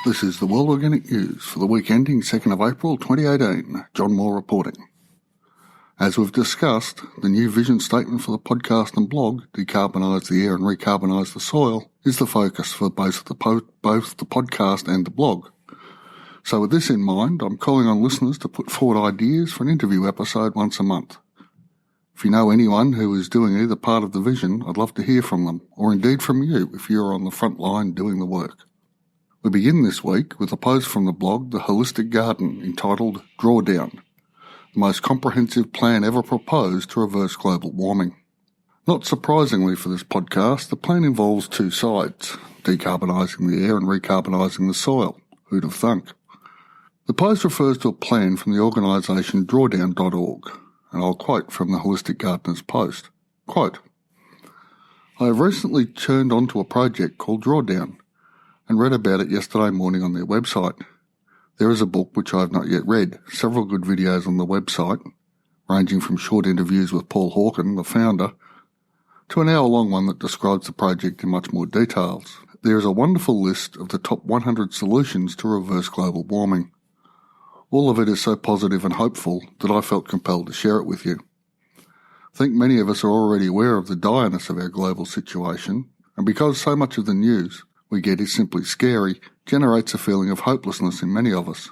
This is the World Organic News for the week ending 2nd of April 2018. John Moore reporting. As we've discussed, the new vision statement for the podcast and blog, Decarbonise the Air and Recarbonise the Soil, is the focus for both the podcast and the blog. So with this in mind, I'm calling on listeners to put forward ideas for an interview episode once a month. If you know anyone who is doing either part of the vision, I'd love to hear from them, or indeed from you if you're on the front line doing the work. We begin this week with a post from the blog The Holistic Garden entitled Drawdown, the most comprehensive plan ever proposed to reverse global warming. Not surprisingly for this podcast, the plan involves two sides, decarbonising the air and recarbonising the soil. Who'd have thunk? The post refers to a plan from the organisation drawdown.org, and I'll quote from the Holistic Gardener's post. Quote, I have recently turned onto a project called Drawdown, and read about it yesterday morning on their website. There is a book which I have not yet read, several good videos on the website, ranging from short interviews with Paul Hawken, the founder, to an hour-long one that describes the project in much more details. There is a wonderful list of the top 100 solutions to reverse global warming. All of it is so positive and hopeful that I felt compelled to share it with you. I think many of us are already aware of the direness of our global situation, and because so much of the news we get is simply scary, generates a feeling of hopelessness in many of us.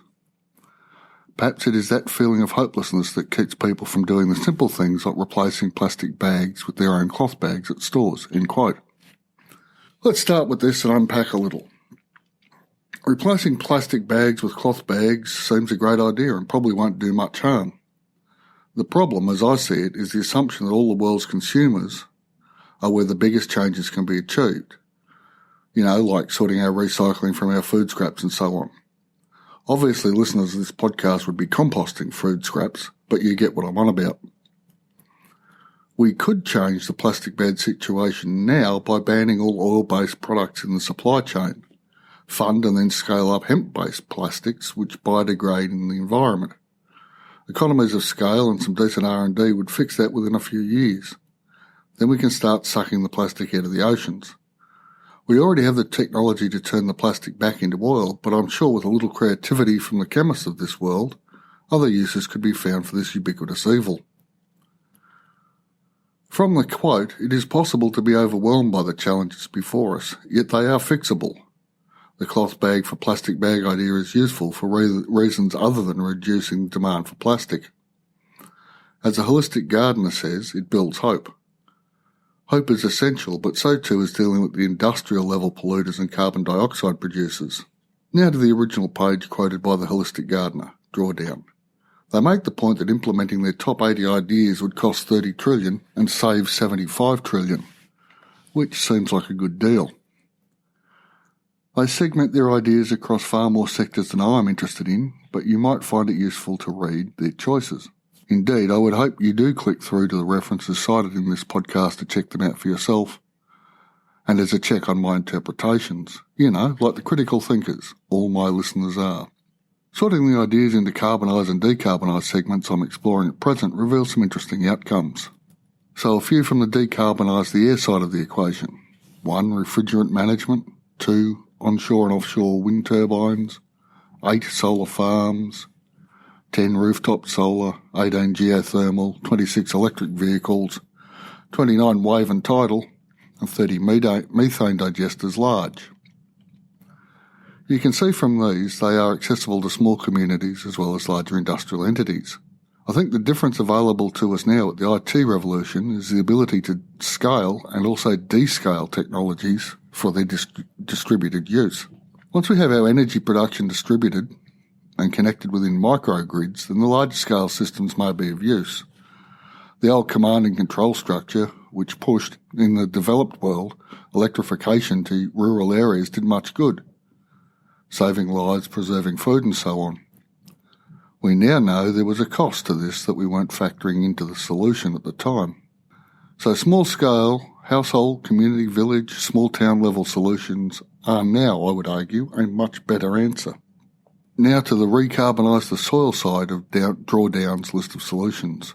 Perhaps it is that feeling of hopelessness that keeps people from doing the simple things like replacing plastic bags with their own cloth bags at stores, end quote. Let's start with this and unpack a little. Replacing plastic bags with cloth bags seems a great idea and probably won't do much harm. The problem, as I see it, is the assumption that all the world's consumers are where the biggest changes can be achieved. You know, like sorting our recycling from our food scraps and so on. Obviously, listeners of this podcast would be composting food scraps, but you get what I'm on about. We could change the plastic bag situation now by banning all oil-based products in the supply chain, fund and then scale up hemp-based plastics which biodegrade in the environment. Economies of scale and some decent R&D would fix that within a few years. Then we can start sucking the plastic out of the oceans. We already have the technology to turn the plastic back into oil, but I'm sure with a little creativity from the chemists of this world, other uses could be found for this ubiquitous evil. From the quote, it is possible to be overwhelmed by the challenges before us, yet they are fixable. The cloth bag for plastic bag idea is useful for reasons other than reducing demand for plastic. As a holistic gardener says, it builds hope. Hope is essential, but so too is dealing with the industrial level polluters and carbon dioxide producers. Now to the original page quoted by the Holistic Gardener, Drawdown. They make the point that implementing their top 80 ideas would cost $30 trillion and save $75 trillion, which seems like a good deal. They segment their ideas across far more sectors than I'm interested in, but you might find it useful to read their choices. Indeed, I would hope you do click through to the references cited in this podcast to check them out for yourself. And as a check on my interpretations, you know, like the critical thinkers, all my listeners are. Sorting the ideas into carbonise and decarbonise segments I'm exploring at present reveals some interesting outcomes. So a few from the decarbonise the air side of the equation. 1. Refrigerant management. 2. Onshore and offshore wind turbines. 8. Solar farms. 10 rooftop solar, 18 geothermal, 26 electric vehicles, 29 wave and tidal, and 30 methane digesters large. You can see from these they are accessible to small communities as well as larger industrial entities. I think the difference available to us now at the IT revolution is the ability to scale and also descale technologies for their distributed use. Once we have our energy production distributed and connected within microgrids, then the large-scale systems may be of use. The old command and control structure, which pushed, in the developed world, electrification to rural areas did much good, saving lives, preserving food and so on. We now know there was a cost to this that we weren't factoring into the solution at the time. So small-scale, household, community, village, small-town level solutions are now, I would argue, a much better answer. Now to the recarbonise the soil side of Drawdown's list of solutions.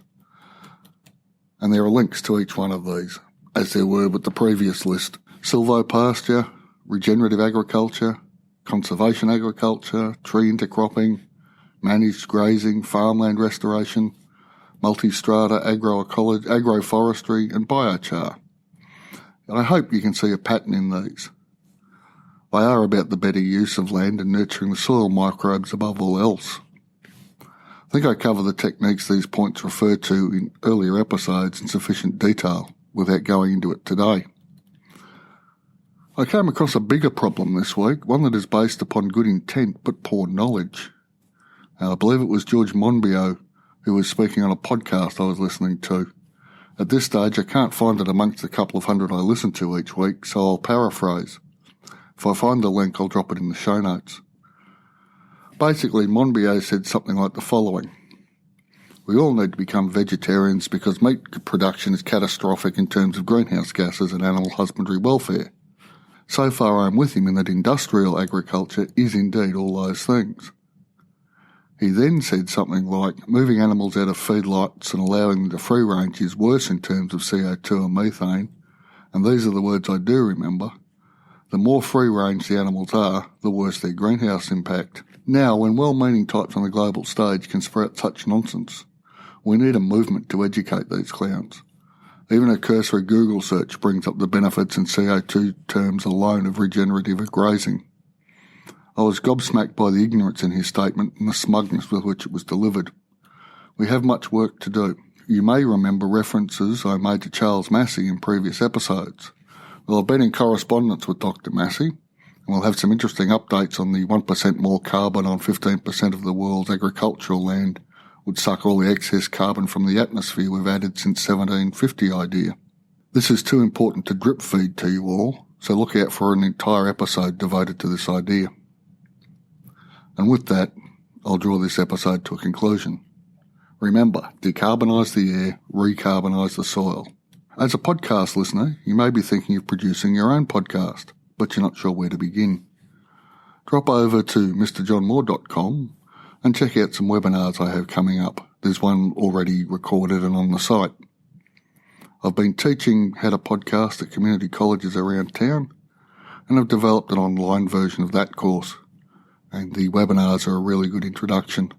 And there are links to each one of these, as there were with the previous list. Silvopasture, regenerative agriculture, conservation agriculture, tree intercropping, managed grazing, farmland restoration, multi-strata agroforestry and biochar. I hope you can see a pattern in these. They are about the better use of land and nurturing the soil microbes above all else. I think I cover the techniques these points refer to in earlier episodes in sufficient detail without going into it today. I came across a bigger problem this week, one that is based upon good intent but poor knowledge. I believe it was George Monbiot who was speaking on a podcast I was listening to. At this stage I can't find it amongst the couple of hundred I listen to each week, so I'll paraphrase. If I find the link, I'll drop it in the show notes. Basically, Monbiot said something like the following. We all need to become vegetarians because meat production is catastrophic in terms of greenhouse gases and animal husbandry welfare. So far I'm with him in that industrial agriculture is indeed all those things. He then said something like, moving animals out of feedlots and allowing them to free range is worse in terms of CO2 and methane, and these are the words I do remember. The more free range the animals are, the worse their greenhouse impact. Now, when well-meaning types on the global stage can sprout such nonsense, we need a movement to educate these clowns. Even a cursory Google search brings up the benefits in CO2 terms alone of regenerative grazing. I was gobsmacked by the ignorance in his statement and the smugness with which it was delivered. We have much work to do. You may remember references I made to Charles Massey in previous episodes. Well, I've been in correspondence with Dr. Massey, and we'll have some interesting updates on the 1% more carbon on 15% of the world's agricultural land would suck all the excess carbon from the atmosphere we've added since 1750 idea. This is too important to drip feed to you all, so look out for an entire episode devoted to this idea. And with that, I'll draw this episode to a conclusion. Remember, decarbonise the air, recarbonise the soil. As a podcast listener, you may be thinking of producing your own podcast, but you're not sure where to begin. Drop over to mrjohnmoore.com and check out some webinars I have coming up. There's one already recorded and on the site. I've been teaching how to podcast at community colleges around town, and I've developed an online version of that course, and the webinars are a really good introduction.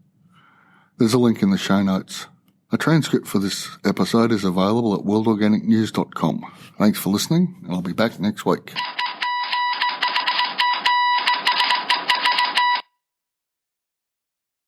There's a link in the show notes. A transcript for this episode is available at worldorganicnews.com. Thanks for listening, and I'll be back next week.